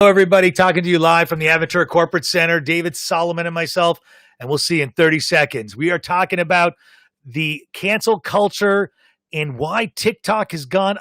Hello, everybody. Talking to you live from the Aventura Corporate Center, David Solomon and myself, and we'll see you in 30 seconds. We are talking about the cancel culture and why TikTok has gone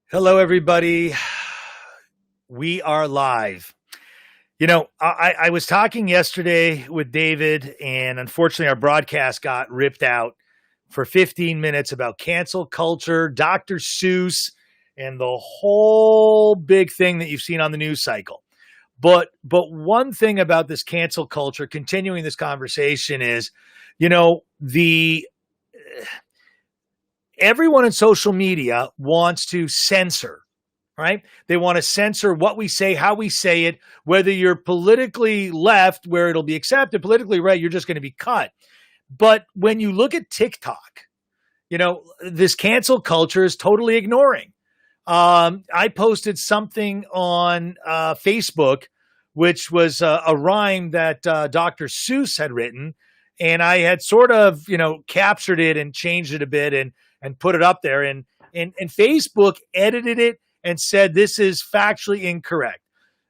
Hello, everybody. We are live. You know, I was talking yesterday with David, and unfortunately, our broadcast got ripped out for 15 minutes about cancel culture, Dr. Seuss, and the whole big thing that you've seen on the news cycle. But one thing about this cancel culture, continuing this conversation, is, you know, everyone in social media wants to censor, right? They want to censor what we say, how we say it, whether you're politically left, where it'll be accepted, politically right, you're just going to be cut. But when you look at TikTok, you know, this cancel culture is totally ignoring. I posted something on Facebook, which was a rhyme that Dr. Seuss had written. And I had sort of, you know, captured it and changed it a bit and put it up there. And Facebook edited it and said, this is factually incorrect.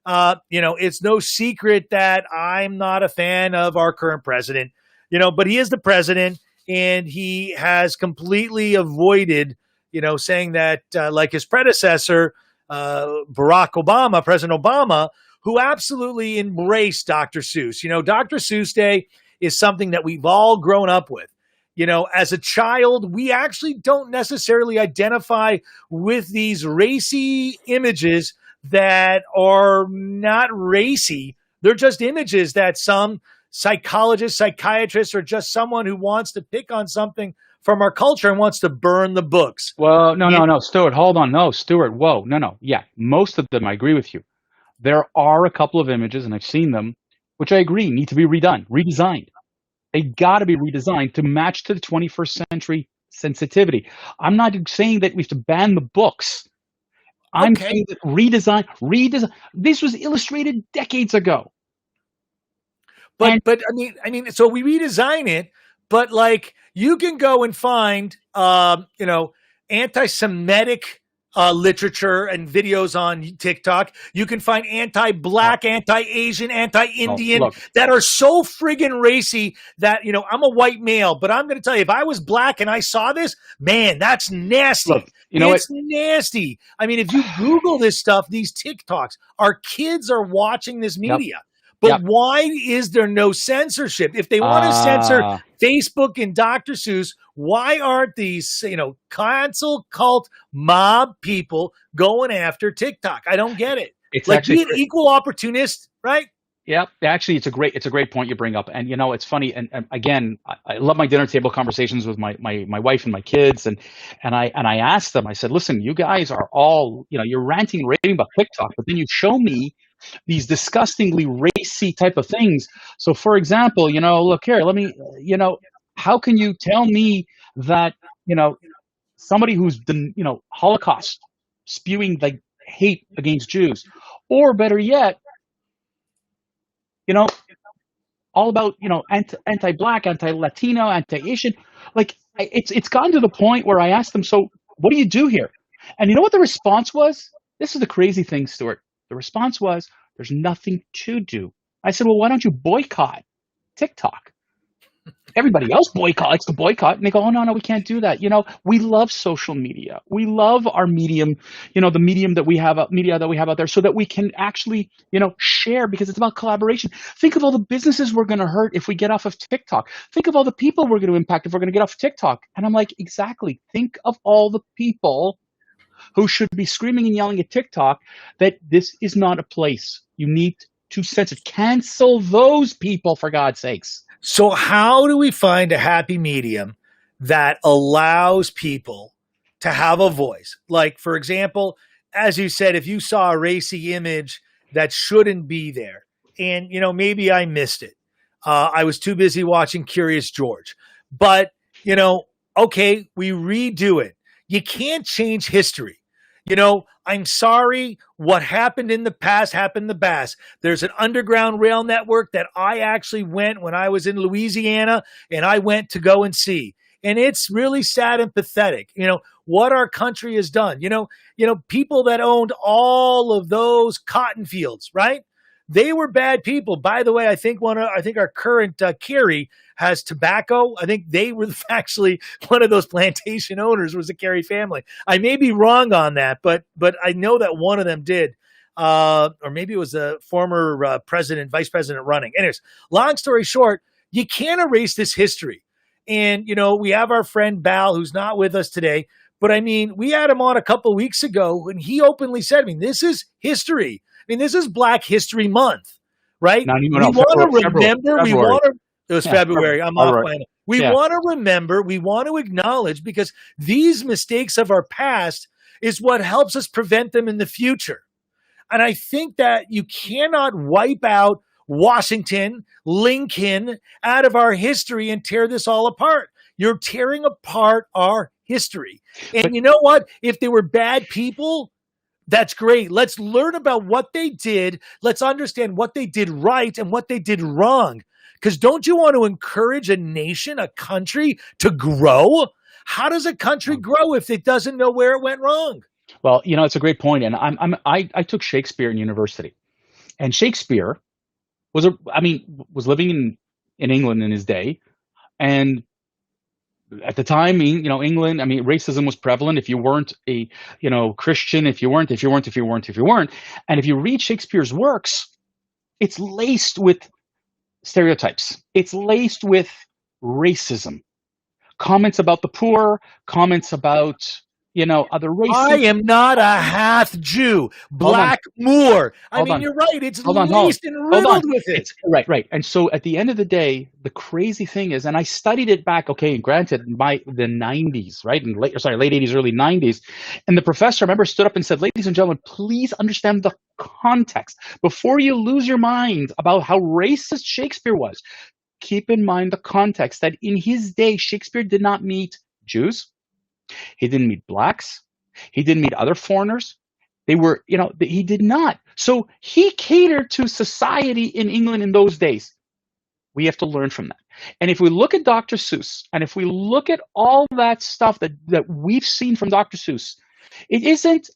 You know, it's no secret that I'm not a fan of our current president, you know, but he is the president and he has completely avoided, you know, saying that like his predecessor, Barack Obama, President Obama, who absolutely embraced Dr. Seuss. You know, Dr. Seuss Day is something that we've all grown up with. You know, as a child, we actually don't necessarily identify with these racy images that are not racy. They're just images that some psychologists, psychiatrists, or just someone who wants to pick on something from our culture and wants to burn the books. Well, no, Stuart, hold on. No, Stuart, whoa, no. Yeah, most of them, I agree with you. There are a couple of images, and I've seen them, which I agree need to be redesigned. They got to be redesigned to match to the 21st century sensitivity. I'm not saying that we have to ban the books. I'm saying that redesign. This was illustrated decades ago. But I mean, so we redesign it, but like you can go and find, you know, anti-Semitic literature and videos on TikTok. You can find anti-Black, anti-Asian, anti-Indian that are so friggin' racy that, you know, I'm a white male, but I'm going to tell you, if I was Black and I saw this, man, that's nasty. Look, you know it's nasty. I mean, if you Google this stuff, these TikToks, our kids are watching this media. But why is there no censorship? If they want to censor Facebook and Dr. Seuss, why aren't these, you know, cancel cult mob people going after TikTok? I don't get it. It's like be an equal opportunist, right? Yeah, actually, it's a great point you bring up, and you know, it's funny. And again, I love my dinner table conversations with my wife and my kids, and I asked them. I said, listen, you guys are all, you know, you're ranting and raving about TikTok, but then you show me these disgustingly racy type of things. So, for example, you know, look here, let me, you know, how can you tell me that, you know, somebody who's the, you know, Holocaust spewing like hate against Jews, or better yet, you know, all about, you know, anti-Black, anti-Latino, anti-Asian, like it's gotten to the point where I asked them, so what do you do here? And you know what the response was? This is the crazy thing, Stuart. The response was, there's nothing to do. I said, well, why don't you boycott TikTok? Everybody else likes to boycott, and they go, oh, no, we can't do that. You know, we love social media. We love our medium, you know, the medium that we have, media that we have out there, so that we can actually, you know, share, because it's about collaboration. Think of all the businesses we're going to hurt if we get off of TikTok. Think of all the people we're going to impact if we're going to get off of TikTok. And I'm like, exactly. Think of all the people who should be screaming and yelling at TikTok that this is not a place. You need to censor. Cancel those people, for God's sakes. So how do we find a happy medium that allows people to have a voice. Like, for example, as you said, if you saw a racy image that shouldn't be there, and maybe I missed it. I was too busy watching Curious George. But, okay, we redo it. You can't change history. I'm sorry. What happened in the past happened in the past. There's an underground rail network that I actually went when I was in Louisiana, and I went to go and see. And it's really sad and pathetic, what our country has done. People that owned all of those cotton fields, right? They were bad people. By the way, I think our current Carey has tobacco. I think they were actually one of those plantation owners was the Carey family. I may be wrong on that, but I know that one of them did. Or maybe it was a former vice president running. Anyways, long story short, you can't erase this history. And, we have our friend Bal, who's not with us today. But I mean, we had him on a couple of weeks ago, and he openly said, this is history. This is Black History Month, right? We want to remember. It was February. I'm off by now. We want to remember. We want to acknowledge, because these mistakes of our past is what helps us prevent them in the future. And I think that you cannot wipe out Washington, Lincoln out of our history and tear this all apart. You're tearing apart our history. And you know what? If they were bad people, that's great. Let's learn about what they did. Let's understand what they did right and what they did wrong. Because don't you want to encourage a nation, a country to grow? How does a country grow if it doesn't know where it went wrong? Well, it's a great point. And I took Shakespeare in university, and Shakespeare was living in England in his day. And at the time, England, racism was prevalent. If you weren't a, Christian, if you weren't. And if you read Shakespeare's works, it's laced with stereotypes. It's laced with racism. Comments about the poor, comments about, other races. I am not a half Jew, Black Moor. You're right. It's laced and riddled with it. Right. And so at the end of the day, the crazy thing is, and I studied it back, granted, by the 90s, right? Late 80s, early 90s. And the professor, I remember, stood up and said, ladies and gentlemen, please understand the context. Before you lose your mind about how racist Shakespeare was, keep in mind the context that in his day, Shakespeare did not meet Jews. He didn't meet blacks. He didn't meet other foreigners. He did not. So he catered to society in England in those days. We have to learn from that. And if we look at Dr. Seuss, and if we look at all that stuff that we've seen from Dr. Seuss, it isn't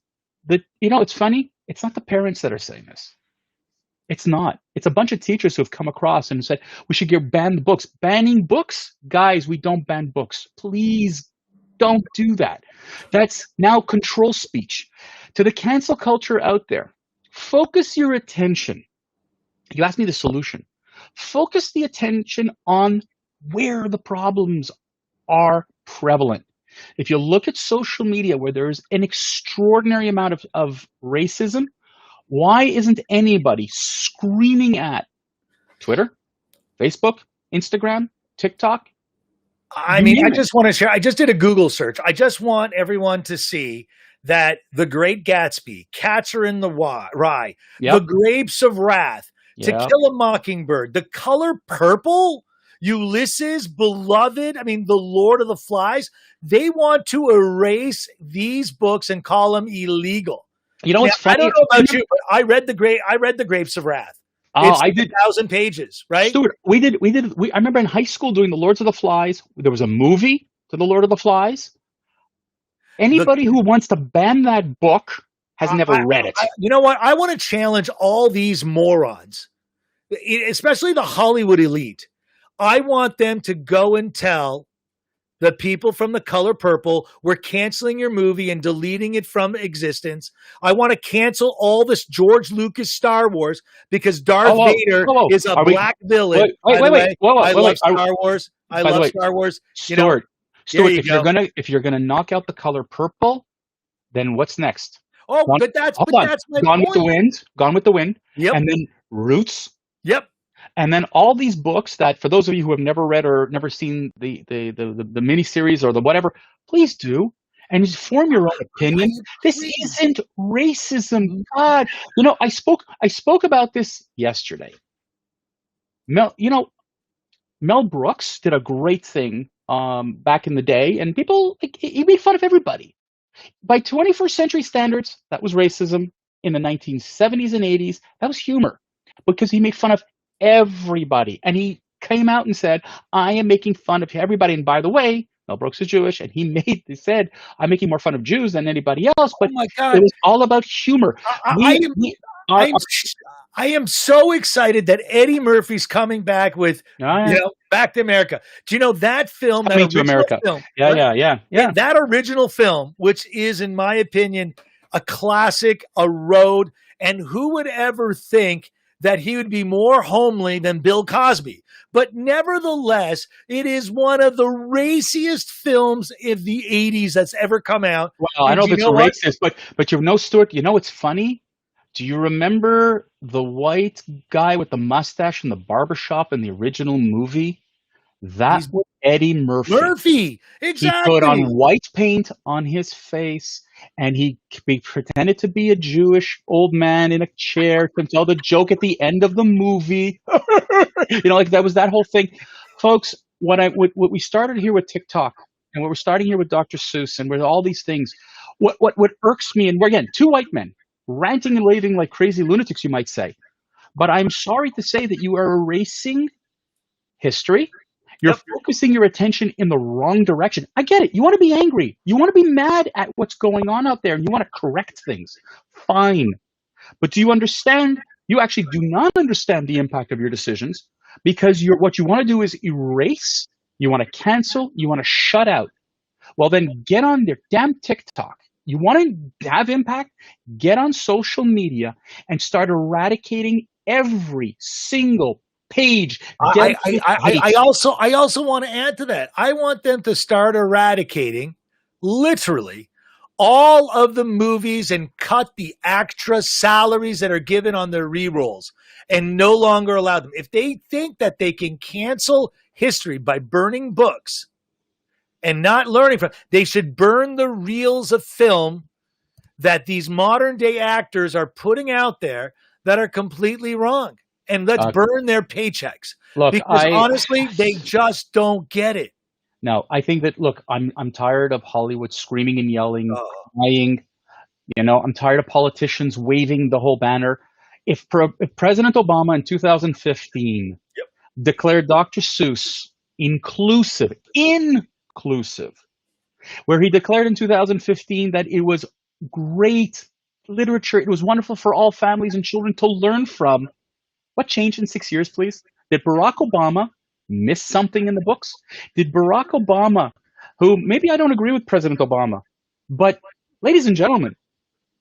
it's funny. It's not the parents that are saying this. It's not. It's a bunch of teachers who have come across and said, we should ban the books. Banning books? Guys, we don't ban books. Please don't do that. That's now control speech. To the cancel culture out there, focus your attention. You asked me the solution. Focus the attention on where the problems are prevalent. If you look at social media where there's an extraordinary amount of racism, why isn't anybody screaming at Twitter, Facebook, Instagram, TikTok? I just want to share. I just did a Google search. I just want everyone to see that The Great Gatsby, Catcher in the Rye, The Grapes of Wrath, To Kill a Mockingbird, The Color Purple, Ulysses, Beloved, The Lord of the Flies. They want to erase these books and call them illegal. It's funny. I don't know about you, but I read The Grapes of Wrath. I did 1,000 pages, right? Stuart, I remember in high school doing The Lords of the Flies. There was a movie to The Lord of the Flies. Anybody who wants to ban that book has never read it. You know what? I want to challenge all these morons, especially the Hollywood elite. I want them to go and tell the people from The Color Purple, we're canceling your movie and deleting it from existence. I want to cancel all this George Lucas Star Wars because Darth Vader is a black villain. I love Star Wars. I love Star Wars. Stuart, if you're gonna knock out The Color Purple, then what's next? That's my Gone point. Gone with the Wind. Yep. And then Roots. Yep. And then all these books that, for those of you who have never read or never seen the miniseries or the whatever, please do. and just form your own opinion. This agree. isn't racism. God, you know, I spoke about this yesterday. Mel, you know, Mel Brooks did a great thing back in the day, and people like, he made fun of everybody. By 21st century standards, that was racism. In the 1970s and 80s, that was humor because he made fun of everybody. And he came out and said, I am making fun of everybody. And by the way, Mel Brooks is Jewish, and he said, I'm making more fun of Jews than anybody else. But Oh my it God. was all about humor. I am Our, I'm I am so excited that Eddie Murphy's coming back with Back to America. Do you know that film? That Coming to original America. film, Yeah. and that original film, which is, in my opinion, a classic, a road. And who would ever think that he would be more homely than Bill Cosby? But nevertheless, it is one of the raciest films of the 80s that's ever come out. Well, I And know if you it's know what? racist, but you know, Stuart, you know what's funny? Do you remember the white guy with the mustache in the barbershop in the original movie? That was Eddie Murphy. Murphy, He exactly. put on white paint on his face, and he pretended to be a Jewish old man in a chair to tell the joke at the end of the movie. You know, like that was that whole thing. Folks, what we started here with TikTok, and what we're starting here with Dr. Seuss, and with all these things, what irks me, and we're, again, two white men ranting and raving like crazy lunatics, you might say. But I'm sorry to say that you are erasing history. You're focusing your attention in the wrong direction. I get it. You want to be angry. You want to be mad at what's going on out there, and you want to correct things. Fine. But do you understand? You actually do not understand the impact of your decisions, because what you want to do is erase. You want to cancel. You want to shut out. Well, then get on their damn TikTok. You want to have impact? Get on social media and start eradicating every single page. I also want to add to that. I want them to start eradicating, literally, all of the movies and cut the extra salaries that are given on their re-rolls and no longer allow them. If they think that they can cancel history by burning books and not learning from, they should burn the reels of film that these modern day actors are putting out there that are completely wrong. And let's burn their paychecks. Look, because honestly, they just don't get it. No, I think that, look, I'm tired of Hollywood screaming and yelling, crying. You know, I'm tired of politicians waving the whole banner. If President Obama in 2015 declared Dr. Seuss inclusive, where he declared in 2015 that it was great literature, it was wonderful for all families and children to learn from, what changed in 6 years, please? Did Barack Obama miss something in the books? Did Barack Obama, who maybe I don't agree with President Obama, but ladies and gentlemen,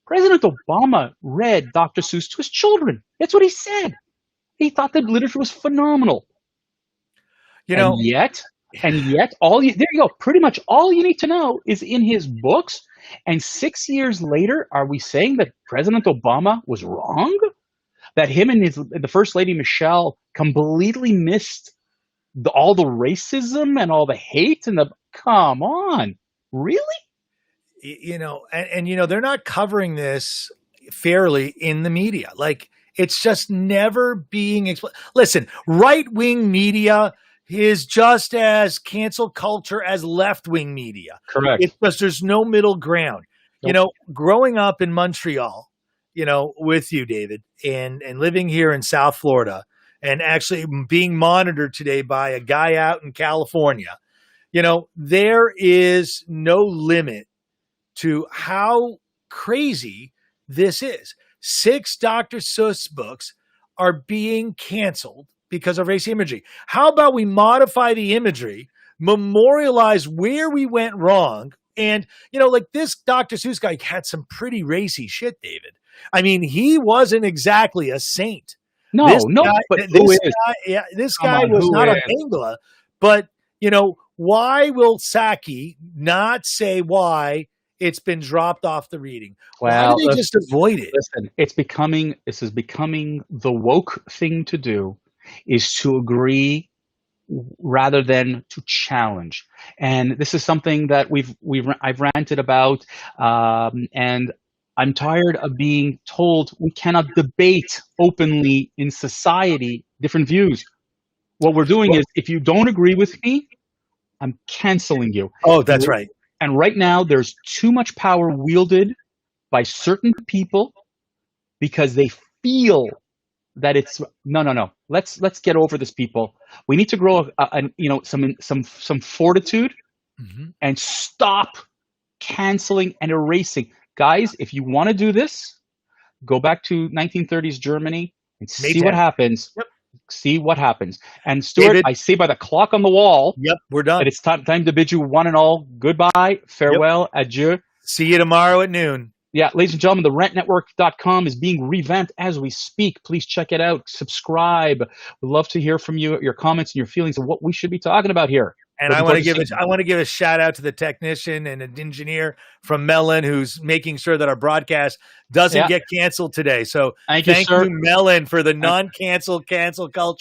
President Obama read Dr. Seuss to his children. That's what he said. He thought that literature was phenomenal. You know, and yet, there you go. Pretty much all you need to know is in his books. And 6 years later, are we saying that President Obama was wrong? That him and the First Lady Michelle completely missed all the racism and all the hate and come on, really? You know, and you know, they're not covering this fairly in the media. Like, it's just never being explained. Listen, right-wing media is just as cancel culture as left-wing media. Correct. It's just there's no middle ground. Nope. You know, growing up in Montreal, you know, with you, David, and living here in South Florida, and actually being monitored today by a guy out in California, you know, there is no limit to how crazy this is. 6 Dr. Seuss books are being canceled because of race imagery. How about we modify the imagery, memorialize where we went wrong? And, you know, like this Dr. Seuss guy had some pretty racy shit, David. I mean, he wasn't exactly a saint. This guy was not a Mengele. But, you know, why will Psaki not say why it's been dropped off the reading? Well, why do they just avoid it? Listen, this is becoming the woke thing to do, is to agree rather than to challenge. And this is something that I've ranted about, and I'm tired of being told we cannot debate openly in society different views. What we're doing is, if you don't agree with me, I'm canceling you. Oh, that's right. And right now, there's too much power wielded by certain people because they feel that it's no. Let's get over this, people. We need to grow some fortitude and stop canceling and erasing. Guys, if you want to do this, go back to 1930s Germany and see what happens. Yep. See what happens. And Stuart, David, I see by the clock on the wall. Yep, we're done. That it's time to bid you one and all goodbye, farewell, adieu. See you tomorrow at noon. Yeah, ladies and gentlemen, the rentnetwork.com is being revamped as we speak. Please check it out. Subscribe. We'd love to hear from you, your comments and your feelings of what we should be talking about here. And I want to give a shout out to the technician and an engineer from Mellon who's making sure that our broadcast doesn't get canceled today. So thank you, Mellon, for the non-cancel culture.